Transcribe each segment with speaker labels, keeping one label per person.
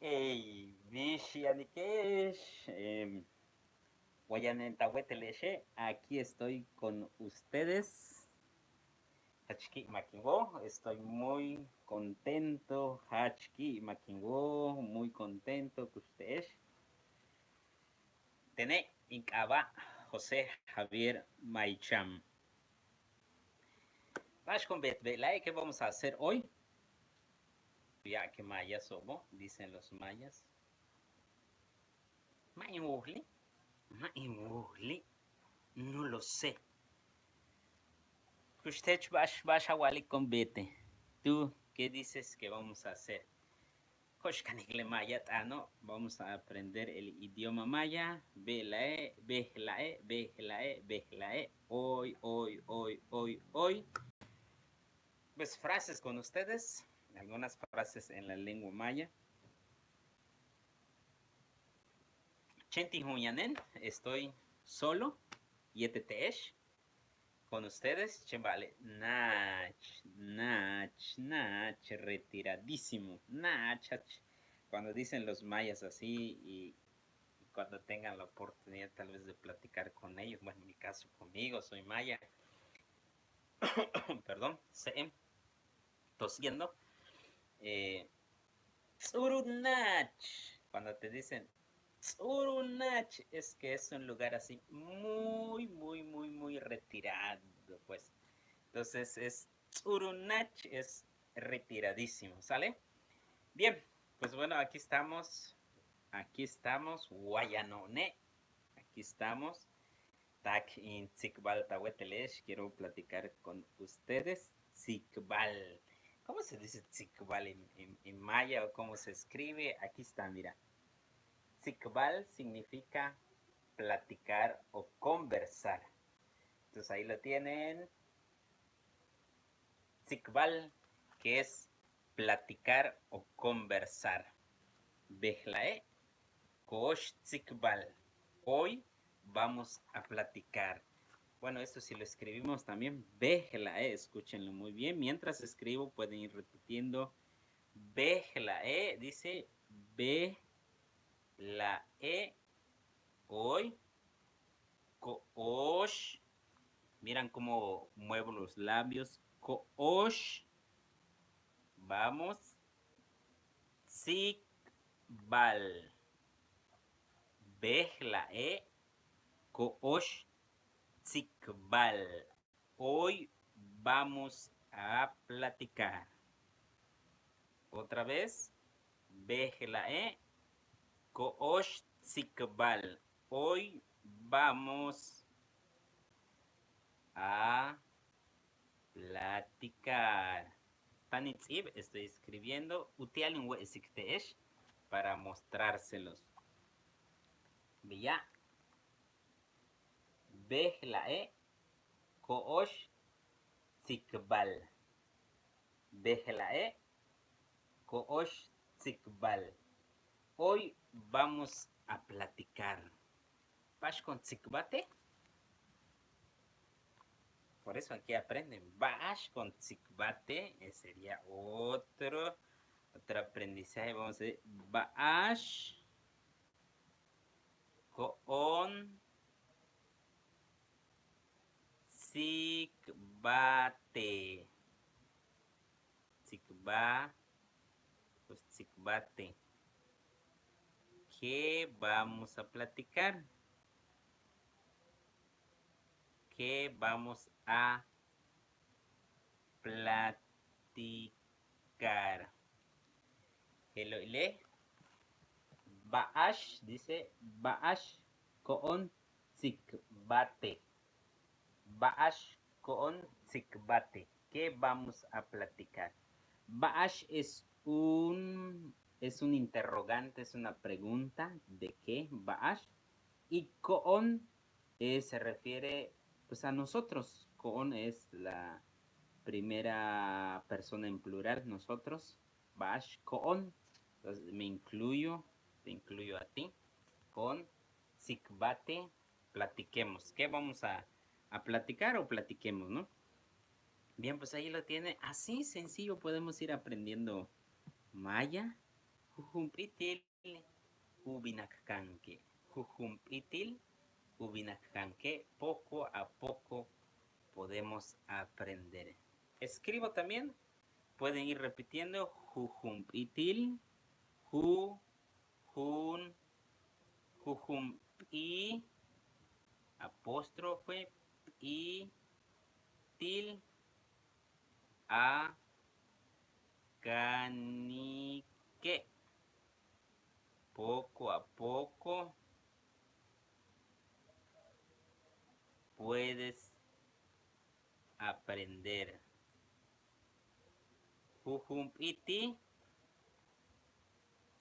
Speaker 1: Ey, Vishianikesh, Guayanentahueteleshe, aquí estoy con ustedes. Hachki Makingo, estoy muy contento. Hachki Makingo, muy contento que ustedes. Tené Incaba José Javier Maicham. Vas con Betbelay, ¿qué vamos a hacer hoy? Ya que mayas somos, dicen los mayas. Maymuhli, Maymuhli, no lo sé. Usted vas a Wally con Bete. ¿Tú qué dices que vamos a hacer? Koshkanigle maya tano, vamos a aprender el idioma maya. Belae, behlae, behlae, behlae. Hoy. Pues frases con ustedes. Algunas frases en la lengua maya. Chenti huñanen, estoy solo. Yetetesh. Con ustedes, chembale, Nach, retiradísimo, Nach. Cuando dicen los mayas así y cuando tengan la oportunidad tal vez de platicar con ellos, bueno, en mi caso conmigo, soy maya, perdón, se tosiendo, Tsurunach, cuando te dicen Tsurunach, es que es un lugar así muy retirado, pues. Entonces es Tsurunach, es retiradísimo, ¿sale? Bien, pues bueno, aquí estamos, Guayanone, aquí estamos. Tak in Tzikbal Tahuetelesh, quiero platicar con ustedes. Tzikbal, ¿cómo se dice Tzikbal en maya o cómo se escribe? Aquí está, mira. Tzikbal significa platicar o conversar. Entonces ahí lo tienen. Tzikbal, que es platicar o conversar. Behlae, Kosh Tzikbal. Hoy vamos a platicar. Bueno, esto si lo escribimos también, Behlae, escúchenlo muy bien. Mientras escribo pueden ir repitiendo. Behlae, dice Be la E, hoy, Koosh. Miran cómo muevo los labios. Koosh. Vamos. Tzikbal. Behlae, Koosh, Tzikbal. Hoy vamos a platicar. Otra vez. Behlae, Koosh, Tzikbal. Hoy vamos a platicar. Tanitzib, estoy escribiendo. Utialin we para mostrárselos. Ya. Behlae, Koosh, Tzikbal. Behlae, Koosh, Tzikbal. Hoy vamos a platicar. ¿Vas con Tzikbate? Por eso aquí aprenden. Vas con Tzikbate. Sería otro aprendizaje. Vamos a decir. Vas con Tzikbate. Tzikba, pues Tzikbate. ¿Qué vamos a platicar? ¿Qué vamos a platicar? Hello, ile. Baash, dice Baash con Tzikbate. Baash con Tzikbate. ¿Qué vamos a platicar? Baash es un interrogante, es una pregunta. ¿De qué? Baash. Y con se refiere pues a nosotros. Con es la primera persona en plural, nosotros. Baash con. Entonces me incluyo, te incluyo a ti. Con Tzikbate, platiquemos. ¿Qué vamos a platicar o platiquemos, no? Bien, pues ahí lo tiene. Así sencillo podemos ir aprendiendo maya. Jujumpitil ubinakkanke. Jujumpitil ubinakkanke. Poco a poco podemos aprender. Escribo también. Pueden ir repitiendo. Jujumpitil. Ju, jun, jujumpi, apóstrofe, y, til, a, canique. Poco a poco puedes aprender. Jujumpiti,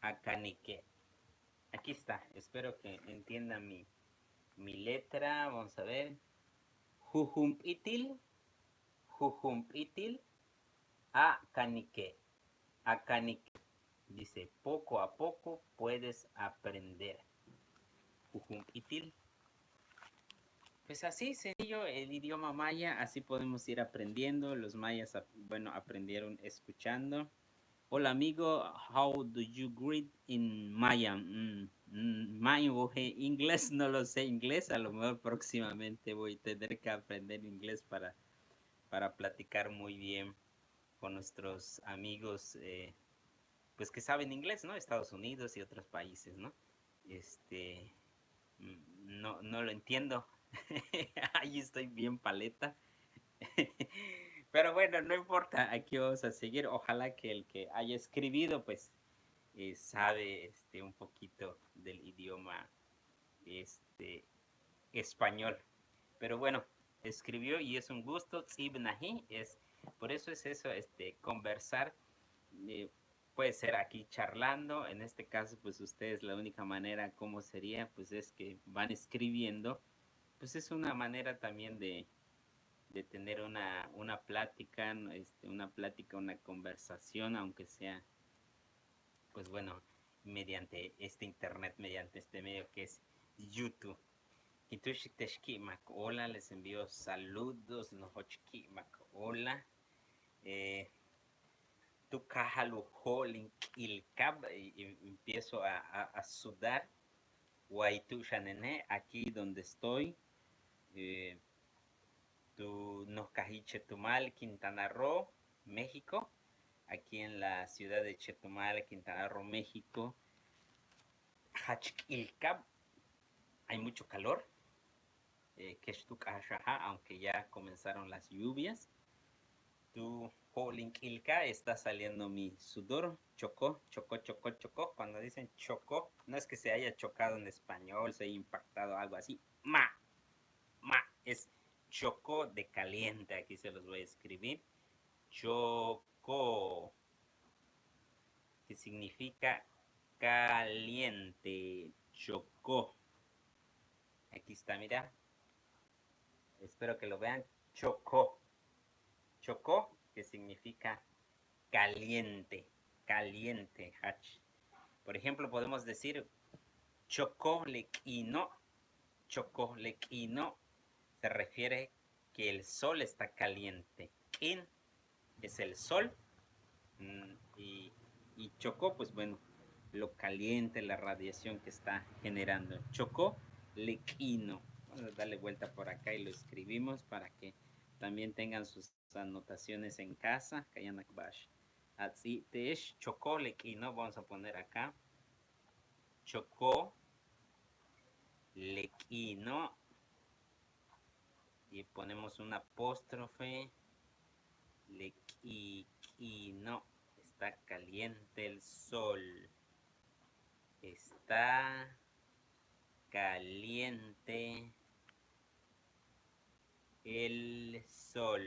Speaker 1: acanique. Aquí está. Espero que entiendan mi letra. Vamos a ver. Jujumpitil, jujumpitil, acanique. Acanique. Dice, poco a poco puedes aprender. Jujumpitil. Pues así sencillo el idioma maya, así podemos ir aprendiendo. Los mayas, bueno, aprendieron escuchando. Hola amigo, how do you greet in Maya? Maya, inglés, no lo sé inglés, a lo mejor próximamente voy a tener que aprender inglés para platicar muy bien con nuestros amigos, pues que saben inglés, ¿no? Estados Unidos y otros países, ¿no? No lo entiendo. Ahí estoy bien paleta. Pero bueno, no importa, aquí vamos a seguir. Ojalá que el que haya escribido, pues, sabe un poquito del idioma este, español. Pero bueno, escribió y es un gusto. Tzibnahi es, por eso es eso, conversar. eh, Puede ser aquí charlando. En este caso, pues ustedes la única manera, ¿cómo sería? Pues es que van escribiendo. Pues es una manera también de tener una plática, ¿no? Una plática, una conversación, aunque sea, pues bueno, mediante este internet, mediante este medio que es YouTube. Hola, les envío saludos, hola. Tu y empiezo a sudar. Guaitu Shanene, aquí donde estoy. Eh, Tu Nozcají Chetumal, Quintana Roo, México. Aquí en la ciudad de Chetumal, Quintana Roo, México. Hachquilcab, hay mucho calor. Aunque ya comenzaron las lluvias. Tu Jolinquilca, está saliendo mi sudor. Chocó, chocó, chocó, chocó. Cuando dicen chocó, no es que se haya chocado en español, se haya impactado, algo así. Es chocó de caliente. Aquí se los voy a escribir. Chocó, que significa caliente. Chocó. Aquí está, mira. Espero que lo vean. Chocó. Chocó, que significa caliente. Caliente, hach. Por ejemplo, podemos decir chocó lequino. Chocó lequino se refiere que el sol está caliente. Kin es el sol. Y chocó, pues bueno, lo caliente, la radiación que está generando. Chocó lequino. Vamos a darle vuelta por acá y lo escribimos para que también tengan sus anotaciones en casa. Kayanakbash. Así tesh chocó lequino. Vamos a poner acá. Chocó lequino. Y ponemos un apóstrofe. Lequino. Está caliente el sol. Está caliente el sol.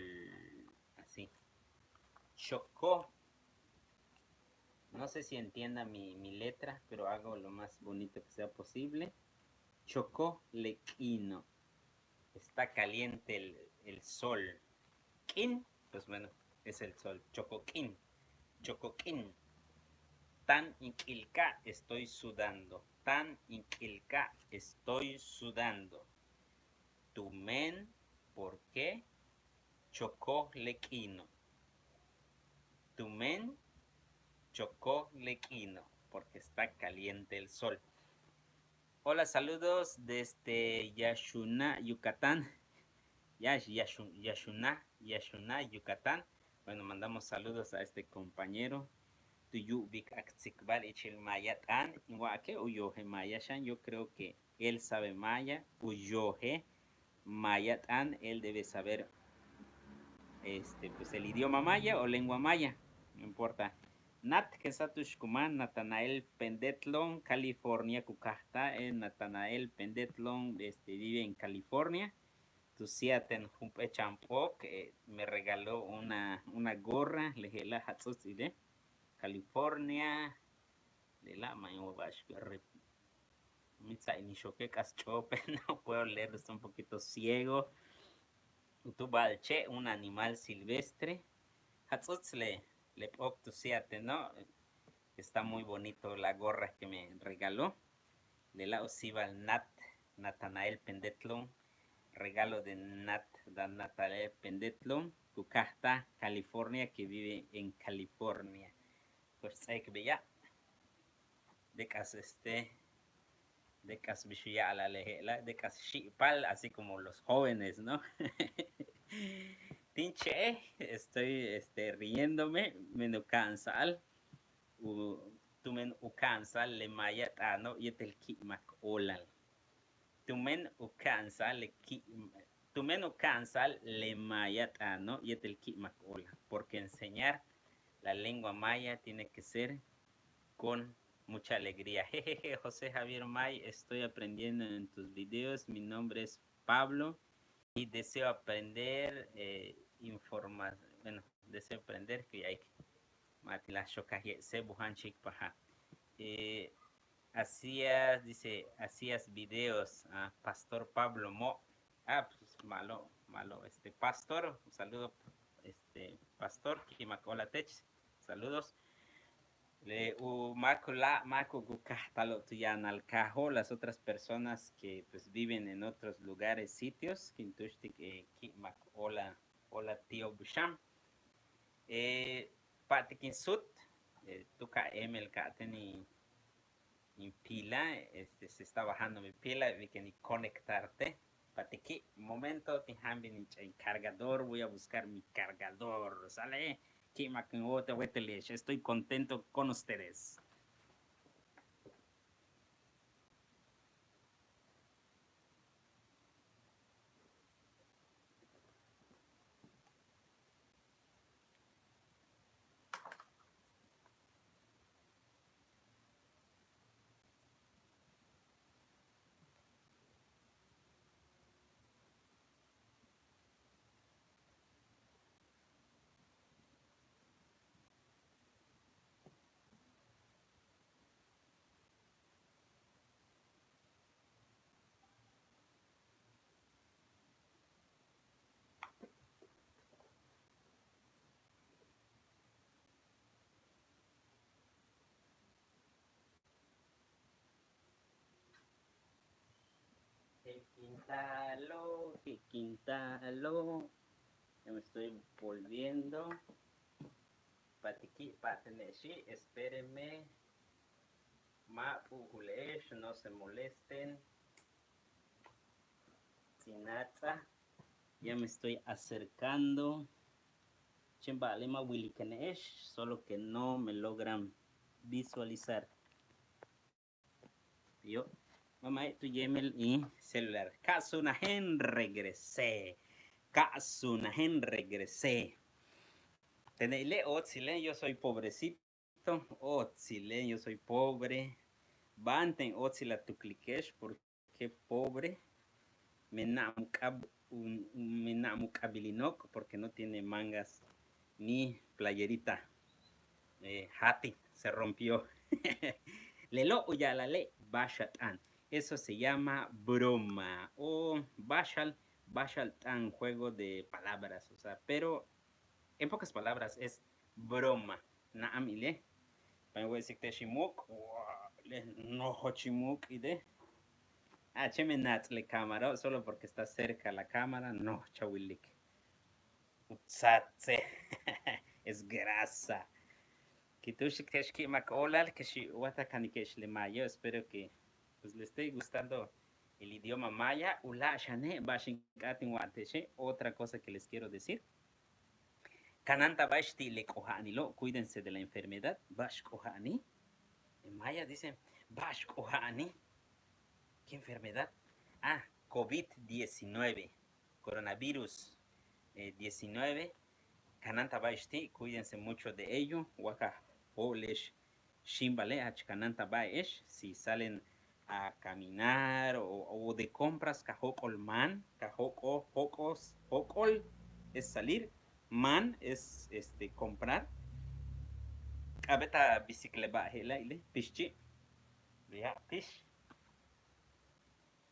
Speaker 1: Así. Chocó. No sé si entienda mi letra, pero hago lo más bonito que sea posible. Chocó lequino. Está caliente el sol. Quin, pues bueno, es el sol. Chocoquín. Chocoquín. Tan inquilca, estoy sudando. Tan inquilca, estoy sudando. Tu men, ¿por qué? Chocó lequino. Tu men, chocó lequino. porque está caliente el sol. Hola, saludos desde Yashuna, Yucatán. Yashuna, Yucatán. Bueno, mandamos saludos a este compañero. Tuyubik Akzikbal Ichil Mayatan. Iguake Uyoje Mayashan. Yo creo que él sabe maya. Uyoje Mayatan. Él debe saber pues el idioma maya o lengua maya. No importa. Nat Kesatushkuman, Natanael Pendetlon, California, Cucasta, Natanael Pendetlon, vive en California. Tusiaten Humpe Champo, que me regaló una gorra, Lejela Hatsuside, California, de la Mayo Mitsa Inishoke Caschope, no puedo leer, estoy un poquito ciego. Tubalche, un animal silvestre. Hatsutzle, Lepok Tusiate, ¿no? Está muy bonito la gorra que me regaló. De la Osibal Natanael Pendetlon, regalo de Natanael Pendetlon, Cucasta, California, que vive en California. Pues hay que ver ya. De Bishuya a la lejela, de Shipal, así como los jóvenes, ¿no? Tinche, estoy riéndome, me no cansal. Tumen ukansal le mayatano y el kimak olal. Tumen ukansal le mayatano y el kimak ola. Porque enseñar la lengua maya tiene que ser con mucha alegría. Jejeje, José Javier May, estoy aprendiendo en tus videos. Mi nombre es Pablo y deseo aprender bueno, deseo aprender que hay que hacías videos a Pastor Pablo Mo. Pues malo, Pastor, un saludo, Pastor, Kimacolatech, saludos. Le Marco Gucastalo Tuyan Cajo, las otras personas que pues viven en otros lugares, sitios, Quintushtik, Hola, tío Busham. Patikin Sut, Tuca Emel Kateni en pila, se está bajando mi pila, vi que ni conectarte. Patiki, momento, en cargador, voy a buscar mi cargador, ¿sale? Estoy contento con ustedes. Quintalo. Ya me estoy volviendo. Patiki, pateneshi, espérenme. Pujulesh, no se molesten. Sinata. Ya me estoy acercando. Chimbalema Wilikenesh, solo que no me logran visualizar. Yo, mamá, tu Yemel y celular. Kasunahen regresé. Tenele Otzile, yo soy pobrecito. Otzile, yo soy pobre. Banten Otzila tu cliquesh, porque pobre. Menamukabilinok, porque no tiene mangas ni playerita. Hati se rompió. Lelo uyalale bashatan. Eso se llama broma o bashal tan juego de palabras, o sea, pero en pocas palabras es broma. Naamile. Voy a decir que shimuk, no hochimuk y de. Cheme le cámara, solo porque está cerca la cámara, no, chawilik. Utsatse. Es grasa. Kitushik teshki makolal que shi watakanikesh le mayo. Espero que pues le esté gustando el idioma maya. Ula shane bashinkatin wateshe. Otra cosa que les quiero decir. Kananta bashti le kohanilo. Cuídense de la enfermedad. Bash kohani. En maya dicen bash kohani. ¿Qué enfermedad? Ah, COVID-19. Coronavirus 19. Kananta bashti. Cuídense mucho de ello. Waka Olesh Shimbale Achkananta Baesh, si salen a caminar o de compras, Cajocol Man, Cajoco, Jocos, Jocol es salir, Man es comprar, Cabeta bicicleta ile, Pichi, ya, Pish,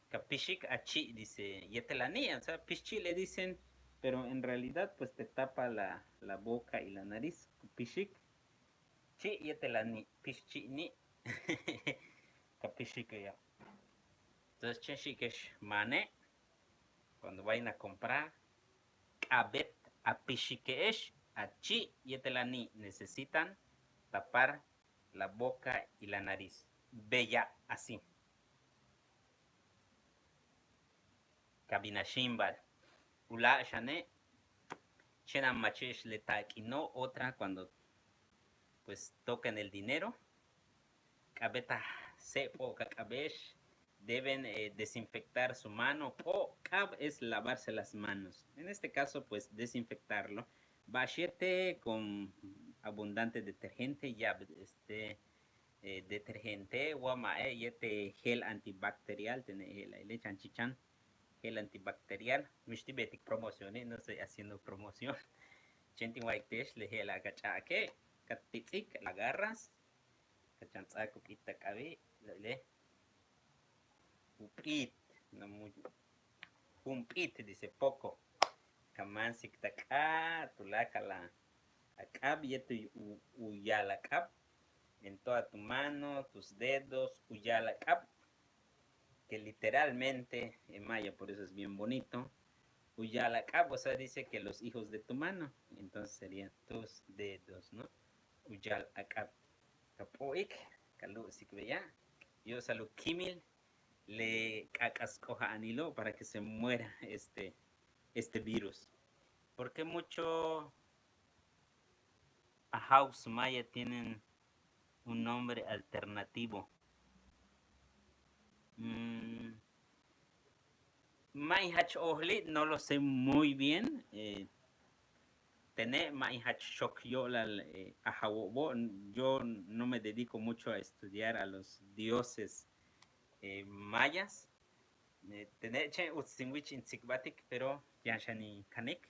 Speaker 1: Capishik Achi dice, Yetelani, o sea, Pichi le dicen, pero en realidad pues te tapa la boca y la nariz, Pishik. Chi yetelani pichi ni capichique ya. Entonces cheshikesh mane cuando vayan a comprar abet a pichiquesh a chi yetelani necesitan tapar la boca y la nariz. Bella así. Cabina shimbal. Ula shane chena machesh le no otra cuando pues tocan el dinero. Cabeta sepo cacabesh deben desinfectar su mano o cab es lavarse las manos. En este caso, pues desinfectarlo. Bachete con abundante detergente, ya detergente, guama, yete gel antibacterial, tiene le chanchichan, gel antibacterial. Mishtibetic promoción, no estoy haciendo promoción. Chentin white le gel agachaque, catpitik, la agarras, cachanzaco quita cabe, le upit, no muy, umpit, dice poco. Kamansik taka, tulaca la acab, yetu uyala acab, en toda tu mano, tus dedos, uyala acab, que literalmente en maya, por eso es bien bonito. Uyala acab, o sea, dice que los hijos de tu mano, entonces serían tus dedos, ¿no? Uyal acab. Kapoik, kalu sikbeya, yo salud kimil, le cacascoja anilo para que se muera este virus. Porque mucho a house maya tienen un nombre alternativo. Maihach ohli no lo sé muy bien. Tené maihach shok yo yo no me dedico mucho a estudiar a los dioses mayas. Tené che utsinwich in tsikbatik, pero yanshani kanik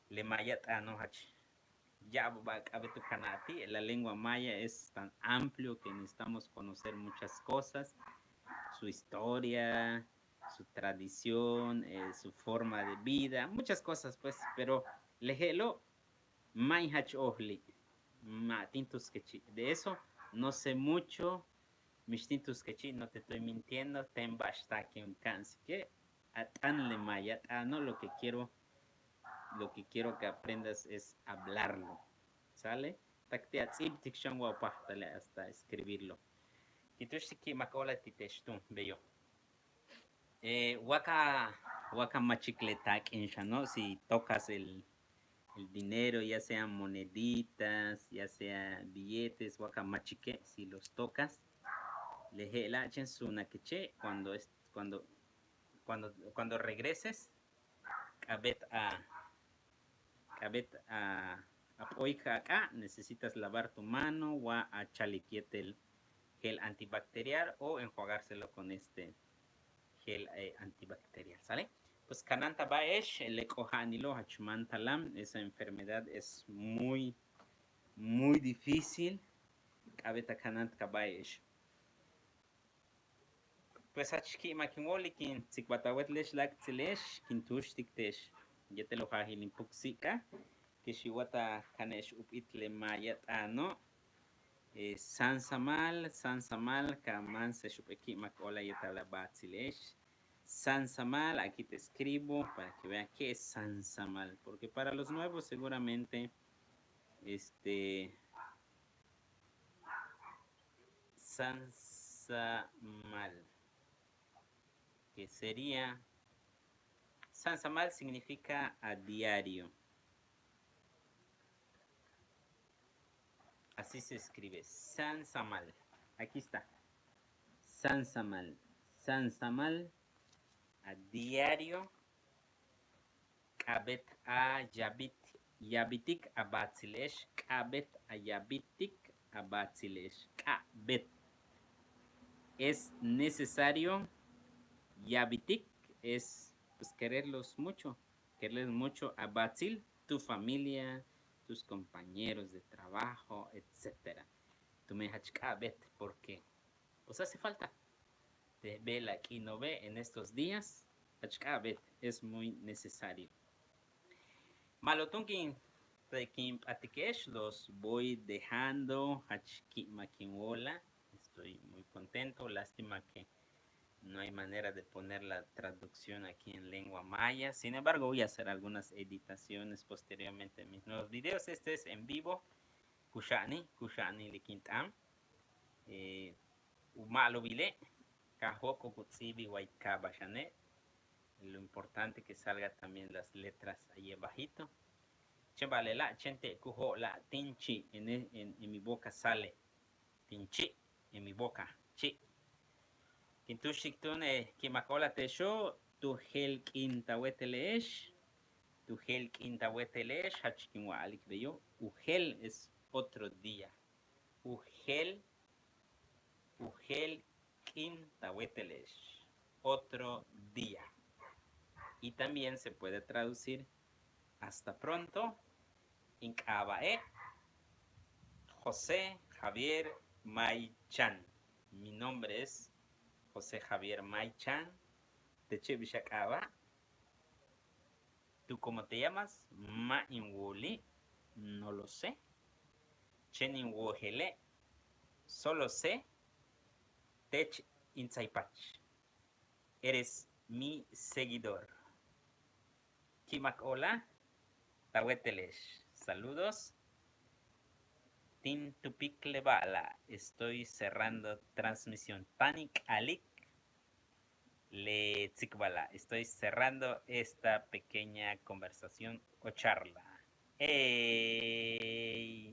Speaker 1: le mayat anohach. Ya tu canati, la lengua maya es tan amplio que necesitamos conocer muchas cosas, su historia, su tradición, su forma de vida, muchas cosas pues, pero lejelo maihach ohli, matintus quechi, de eso no sé mucho, mistintus quechi, no te estoy mintiendo, ten basta que un cansi, que atan le maya, no lo que quiero que aprendas es hablarlo, ¿sale? Hasta escribirlo. Kitushiki makola titeshtu, bello. Waka machicletac en ¿no? Si tocas el dinero, ya sean moneditas, ya sea billetes, waka machique, si los tocas, le la su naqueche cuando regreses, cabet a oika acá, necesitas lavar tu mano o a chaliquiete el gel antibacterial o enjuagárselo con este gel antibacterial, ¿sale? Pues Kananta Baesh, el Ekohanilo Hachmantalam, esa enfermedad es muy, muy difícil. Kabeta Kananta Baesh. Pues Hachki Makimolikin, Tzikwatawetlesh Laktzilesh, Kintushtiktesh, Yetelojahilin Puxika, Kishiwata Kanesh Upitle Mayat Ano. Sansamal, Kaman se shupeki makola yetalabatzilesh. Sansamal, aquí te escribo para que vean qué es Sansamal, porque para los nuevos seguramente Sansamal, que sería, Sansamal significa a diario. Así se escribe, Sansamal. Aquí está. Sansamal. Sansamal a diario. Kabet a yabitik a batsilesh. Kabet a yabitik a batsilesh. Kabet. Es necesario. Yabitik es pues, quererlos mucho. Quererles mucho a Batzil, tu familia, tus compañeros de trabajo, etc. Tú me dejas kabet porque pues hace falta. De vela aquí no ve en estos días. Kabet es muy necesario. Malotunkin Tekim Atikesh los voy dejando. Makinwola. Estoy muy contento. Lástima que no hay manera de poner la traducción aquí en lengua maya. Sin embargo, voy a hacer algunas editaciones posteriormente en mis nuevos videos. Este es en vivo. Kushani Likintam. Umalo Vile. Kajoko Kutsibi Waikabashane. Lo importante que salga también las letras ahí abajito. Chevalela, chente, cujo la tinchi en mi boca sale. Tinchi en mi boca. Chi. Kintushikton kimakola tesho tu hel kintawetelesh. Tu hel kintawetelesh hachkinwalik beyo. Ugel es otro día. Ugel kintawetelesh. Otro día. Y también se puede traducir hasta pronto. Inkabae. José Javier Maichan. Mi nombre es José Javier Maichan. Techebishakaba. ¿Tú cómo te llamas? Ma Inwuli. No lo sé. Chenin Wogele. Solo sé. Tech Insaipach. Eres mi seguidor. Kimak hola. Tawetelesh. Saludos. Tin Tupik Levala. Estoy cerrando transmisión. Panic Alik Le Tzikbala. Estoy cerrando esta pequeña conversación o charla. ¡Ey!